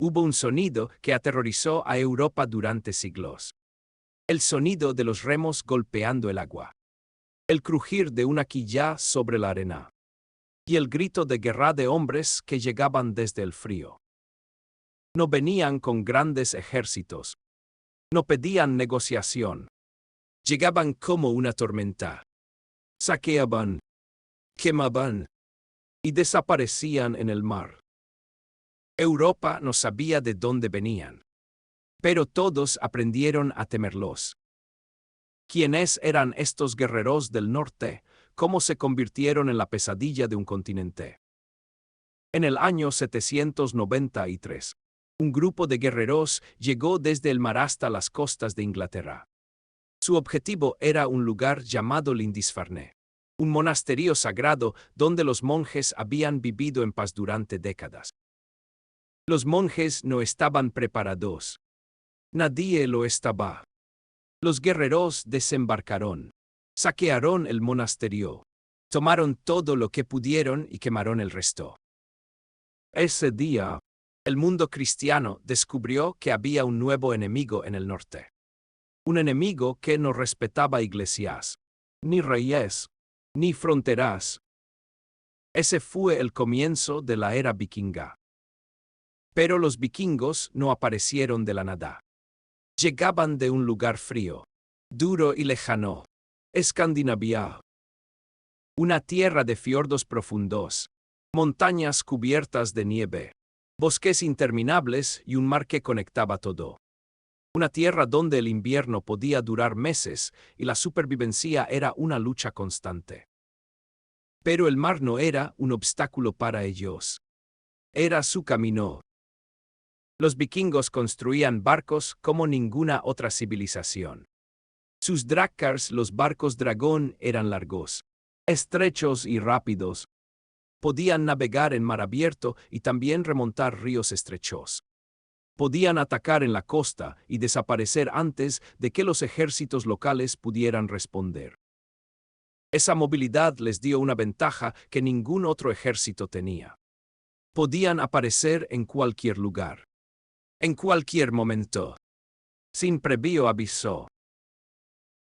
Hubo un sonido que aterrorizó a Europa durante siglos. El sonido de los remos golpeando el agua. El crujir de una quilla sobre la arena. Y el grito de guerra de hombres que llegaban desde el frío. No venían con grandes ejércitos. No pedían negociación. Llegaban como una tormenta. Saqueaban, quemaban y desaparecían en el mar. Europa no sabía de dónde venían. Pero todos aprendieron a temerlos. ¿Quiénes eran estos guerreros del norte? ¿Cómo se convirtieron en la pesadilla de un continente? En el año 793, un grupo de guerreros llegó desde el mar hasta las costas de Inglaterra. Su objetivo era un lugar llamado Lindisfarne, un monasterio sagrado donde los monjes habían vivido en paz durante décadas. Los monjes no estaban preparados. Nadie lo estaba. Los guerreros desembarcaron, saquearon el monasterio, tomaron todo lo que pudieron y quemaron el resto. Ese día, el mundo cristiano descubrió que había un nuevo enemigo en el norte. Un enemigo que no respetaba iglesias, ni reyes, ni fronteras. Ese fue el comienzo de la era vikinga. Pero los vikingos no aparecieron de la nada. Llegaban de un lugar frío, duro y lejano, Escandinavia. Una tierra de fiordos profundos, montañas cubiertas de nieve, bosques interminables y un mar que conectaba todo. Una tierra donde el invierno podía durar meses y la supervivencia era una lucha constante. Pero el mar no era un obstáculo para ellos. Era su camino. Los vikingos construían barcos como ninguna otra civilización. Sus drakkars, los barcos dragón, eran largos, estrechos y rápidos. Podían navegar en mar abierto y también remontar ríos estrechos. Podían atacar en la costa y desaparecer antes de que los ejércitos locales pudieran responder. Esa movilidad les dio una ventaja que ningún otro ejército tenía. Podían aparecer en cualquier lugar. En cualquier momento. Sin previo aviso.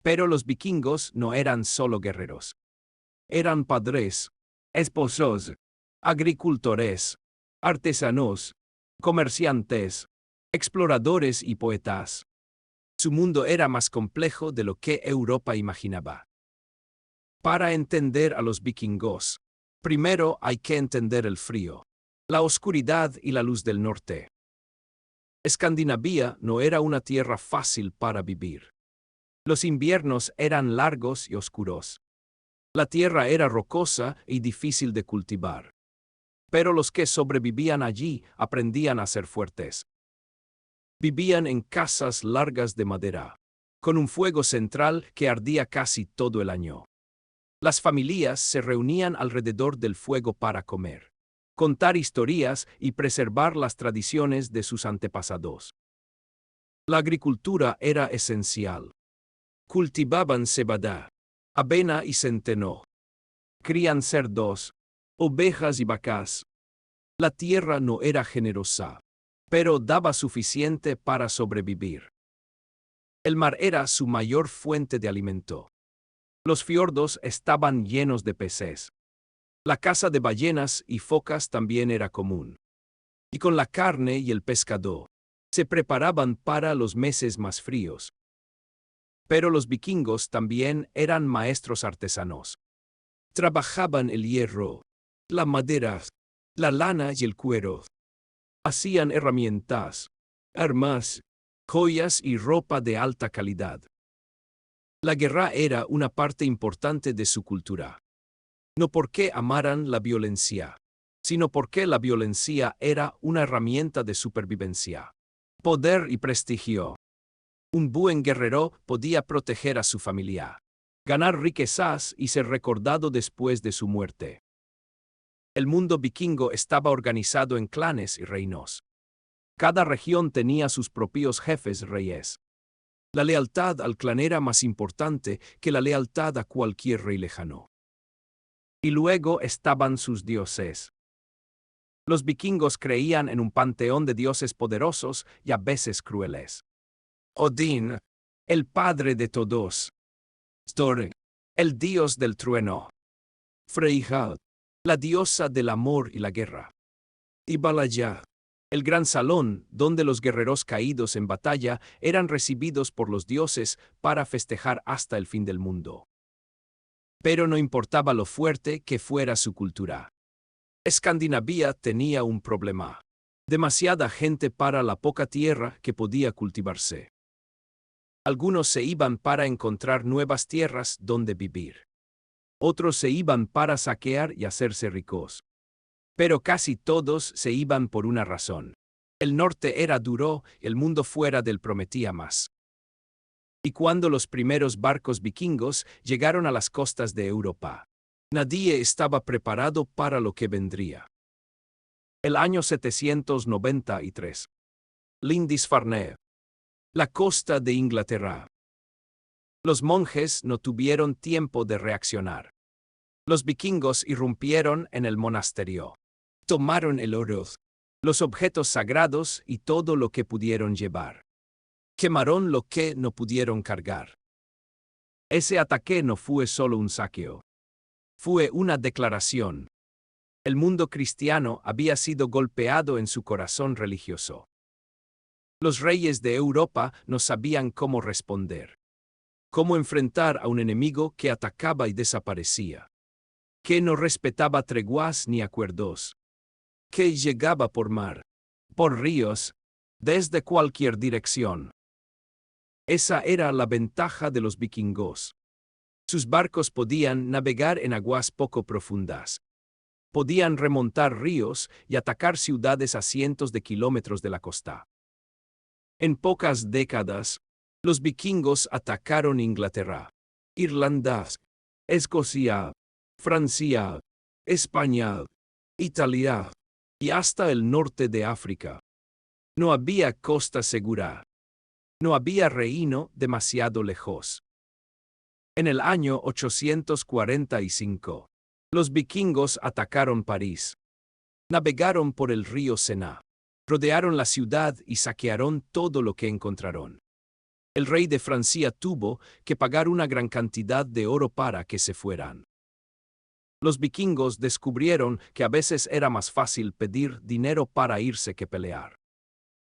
Pero los vikingos no eran solo guerreros. Eran padres, esposos, agricultores, artesanos, comerciantes, exploradores y poetas. Su mundo era más complejo de lo que Europa imaginaba. Para entender a los vikingos, primero hay que entender el frío, la oscuridad y la luz del norte. Escandinavia no era una tierra fácil para vivir. Los inviernos eran largos y oscuros. La tierra era rocosa y difícil de cultivar. Pero los que sobrevivían allí aprendían a ser fuertes. Vivían en casas largas de madera, con un fuego central que ardía casi todo el año. Las familias se reunían alrededor del fuego para comer, contar historias y preservar las tradiciones de sus antepasados. La agricultura era esencial. Cultivaban cebada, avena y centeno. Crían cerdos, ovejas y vacas. La tierra no era generosa, pero daba suficiente para sobrevivir. El mar era su mayor fuente de alimento. Los fiordos estaban llenos de peces. La caza de ballenas y focas también era común. Y con la carne y el pescado, se preparaban para los meses más fríos. Pero los vikingos también eran maestros artesanos. Trabajaban el hierro, la madera, la lana y el cuero. Hacían herramientas, armas, joyas y ropa de alta calidad. La guerra era una parte importante de su cultura. No porque amaran la violencia, sino porque la violencia era una herramienta de supervivencia, poder y prestigio. Un buen guerrero podía proteger a su familia, ganar riquezas y ser recordado después de su muerte. El mundo vikingo estaba organizado en clanes y reinos. Cada región tenía sus propios jefes reyes. La lealtad al clan era más importante que la lealtad a cualquier rey lejano. Y luego estaban sus dioses. Los vikingos creían en un panteón de dioses poderosos y a veces crueles. Odín, el padre de todos. Thor, el dios del trueno. Freyja, la diosa del amor y la guerra. Y Valhalla, el gran salón donde los guerreros caídos en batalla eran recibidos por los dioses para festejar hasta el fin del mundo. Pero no importaba lo fuerte que fuera su cultura. Escandinavia tenía un problema. Demasiada gente para la poca tierra que podía cultivarse. Algunos se iban para encontrar nuevas tierras donde vivir. Otros se iban para saquear y hacerse ricos. Pero casi todos se iban por una razón. El norte era duro, el mundo fuera del prometía más. Y cuando los primeros barcos vikingos llegaron a las costas de Europa, nadie estaba preparado para lo que vendría. El año 793. Lindisfarne. La costa de Inglaterra. Los monjes no tuvieron tiempo de reaccionar. Los vikingos irrumpieron en el monasterio. Tomaron el oro, los objetos sagrados y todo lo que pudieron llevar. Quemaron lo que no pudieron cargar. Ese ataque no fue solo un saqueo. Fue una declaración. El mundo cristiano había sido golpeado en su corazón religioso. Los reyes de Europa no sabían cómo responder. Cómo enfrentar a un enemigo que atacaba y desaparecía. Que no respetaba treguas ni acuerdos. Que llegaba por mar, por ríos, desde cualquier dirección. Esa era la ventaja de los vikingos. Sus barcos podían navegar en aguas poco profundas. Podían remontar ríos y atacar ciudades a cientos de kilómetros de la costa. En pocas décadas, los vikingos atacaron Inglaterra, Irlanda, Escocia, Francia, España, Italia y hasta el norte de África. No había costa segura. No había reino demasiado lejos. En el año 845, los vikingos atacaron París. Navegaron por el río Sena. Rodearon la ciudad y saquearon todo lo que encontraron. El rey de Francia tuvo que pagar una gran cantidad de oro para que se fueran. Los vikingos descubrieron que a veces era más fácil pedir dinero para irse que pelear.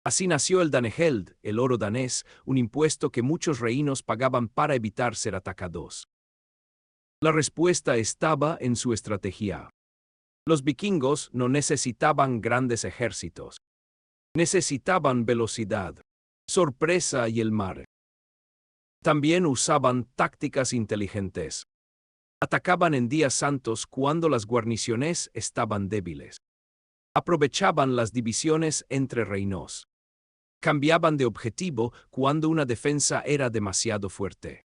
Así nació el danegeld, el oro danés, un impuesto que muchos reinos pagaban para evitar ser atacados. La respuesta estaba en su estrategia. Los vikingos no necesitaban grandes ejércitos. Necesitaban velocidad, sorpresa y el mar. También usaban tácticas inteligentes. Atacaban en días santos cuando las guarniciones estaban débiles. Aprovechaban las divisiones entre reinos. Cambiaban de objetivo cuando una defensa era demasiado fuerte.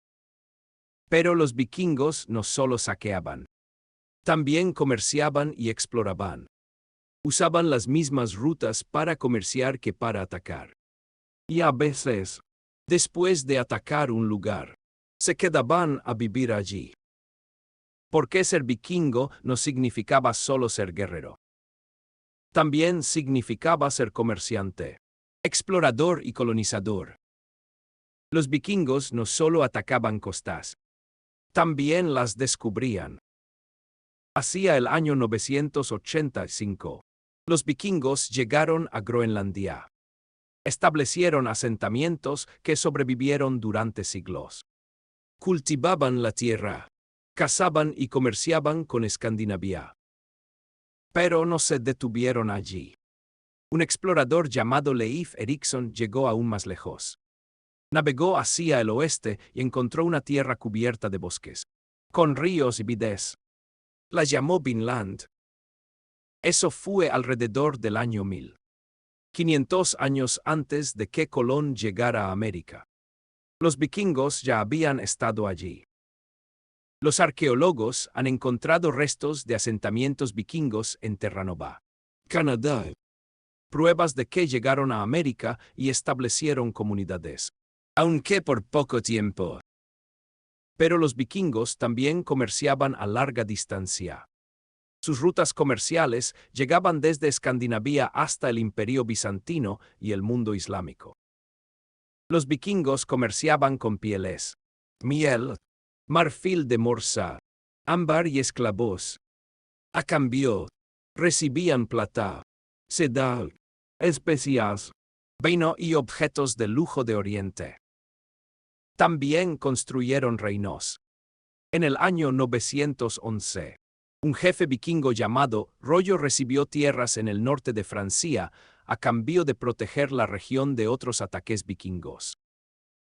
Pero los vikingos no solo saqueaban. También comerciaban y exploraban. Usaban las mismas rutas para comerciar que para atacar. Y a veces, después de atacar un lugar, se quedaban a vivir allí. Porque ser vikingo no significaba solo ser guerrero. También significaba ser comerciante, explorador y colonizador. Los vikingos no solo atacaban costas, también las descubrían. Hacia el año 985, los vikingos llegaron a Groenlandia. Establecieron asentamientos que sobrevivieron durante siglos. Cultivaban la tierra. Cazaban y comerciaban con Escandinavia. Pero no se detuvieron allí. Un explorador llamado Leif Erikson llegó aún más lejos. Navegó hacia el oeste y encontró una tierra cubierta de bosques, con ríos y vides. La llamó Vinland. Eso fue alrededor del año 1000. 500 años antes de que Colón llegara a América. Los vikingos ya habían estado allí. Los arqueólogos han encontrado restos de asentamientos vikingos en Terranova, Canadá. Pruebas de que llegaron a América y establecieron comunidades, aunque por poco tiempo. Pero los vikingos también comerciaban a larga distancia. Sus rutas comerciales llegaban desde Escandinavia hasta el Imperio Bizantino y el mundo islámico. Los vikingos comerciaban con pieles, miel, marfil de morsa, ámbar y esclavos. A cambio, recibían plata, seda, especias, vino y objetos de lujo de Oriente. También construyeron reinos. En el año 911, un jefe vikingo llamado Rollo recibió tierras en el norte de Francia a cambio de proteger la región de otros ataques vikingos.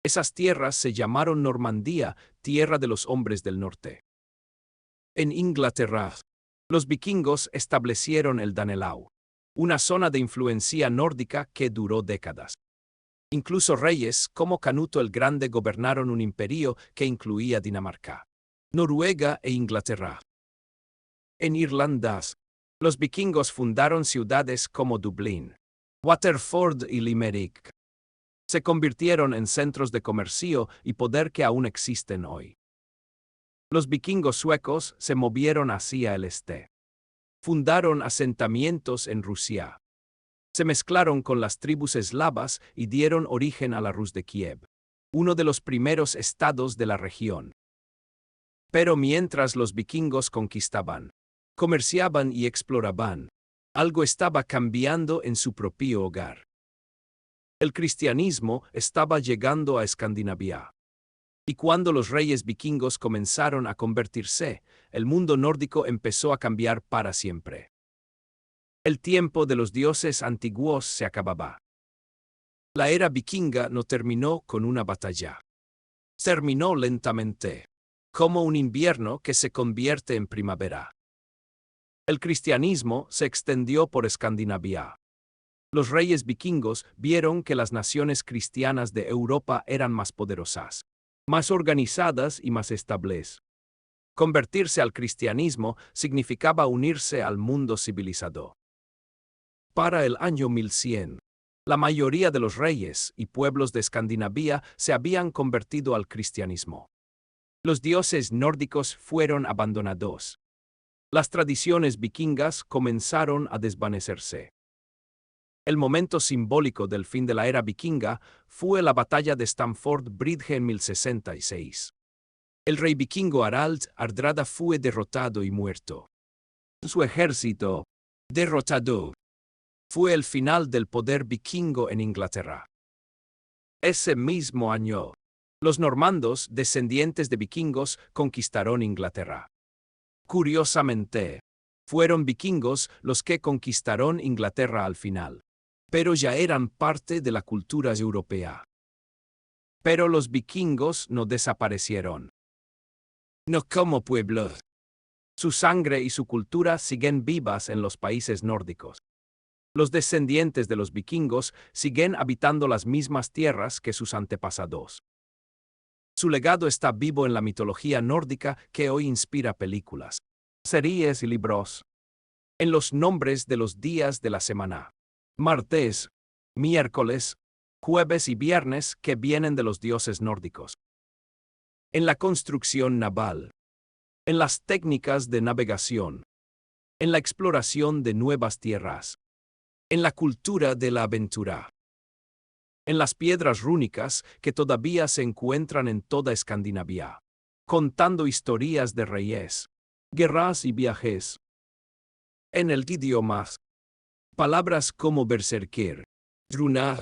Esas tierras se llamaron Normandía, tierra de los hombres del norte. En Inglaterra, los vikingos establecieron el Danelaw, una zona de influencia nórdica que duró décadas. Incluso reyes como Canuto el Grande gobernaron un imperio que incluía Dinamarca, Noruega e Inglaterra. En Irlanda, los vikingos fundaron ciudades como Dublín, Waterford y Limerick. Se convirtieron en centros de comercio y poder que aún existen hoy. Los vikingos suecos se movieron hacia el este. Fundaron asentamientos en Rusia. Se mezclaron con las tribus eslavas y dieron origen a la Rus de Kiev, uno de los primeros estados de la región. Pero mientras los vikingos conquistaban, comerciaban y exploraban, algo estaba cambiando en su propio hogar. El cristianismo estaba llegando a Escandinavia. Y cuando los reyes vikingos comenzaron a convertirse, el mundo nórdico empezó a cambiar para siempre. El tiempo de los dioses antiguos se acababa. La era vikinga no terminó con una batalla. Terminó lentamente, como un invierno que se convierte en primavera. El cristianismo se extendió por Escandinavia. Los reyes vikingos vieron que las naciones cristianas de Europa eran más poderosas, más organizadas y más estables. Convertirse al cristianismo significaba unirse al mundo civilizado. Para el año 1100, la mayoría de los reyes y pueblos de Escandinavia se habían convertido al cristianismo. Los dioses nórdicos fueron abandonados. Las tradiciones vikingas comenzaron a desvanecerse. El momento simbólico del fin de la era vikinga fue la batalla de Stamford Bridge en 1066. El rey vikingo Harald Hardrada fue derrotado y muerto. Su ejército, derrotado, fue el final del poder vikingo en Inglaterra. Ese mismo año, los normandos, descendientes de vikingos, conquistaron Inglaterra. Curiosamente, fueron vikingos los que conquistaron Inglaterra al final, pero ya eran parte de la cultura europea. Pero los vikingos no desaparecieron. No como pueblo. Su sangre y su cultura siguen vivas en los países nórdicos. Los descendientes de los vikingos siguen habitando las mismas tierras que sus antepasados. Su legado está vivo en la mitología nórdica que hoy inspira películas, series y libros. En los nombres de los días de la semana: martes, miércoles, jueves y viernes que vienen de los dioses nórdicos. En la construcción naval. En las técnicas de navegación. En la exploración de nuevas tierras. En la cultura de la aventura. En las piedras rúnicas que todavía se encuentran en toda Escandinavia, contando historias de reyes, guerras y viajes. En el idioma. Palabras como berserker, druna,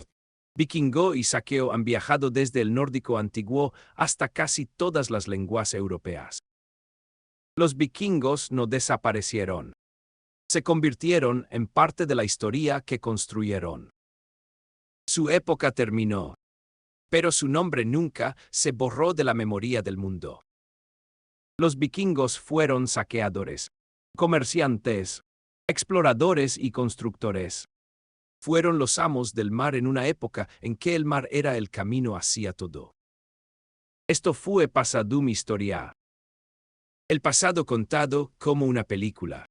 vikingo y saqueo han viajado desde el nórdico antiguo hasta casi todas las lenguas europeas. Los vikingos no desaparecieron. Se convirtieron en parte de la historia que construyeron. Su época terminó, pero su nombre nunca se borró de la memoria del mundo. Los vikingos fueron saqueadores, comerciantes, exploradores y constructores. Fueron los amos del mar en una época en que el mar era el camino hacia todo. Esto fue pasado mi historia. El pasado contado como una película.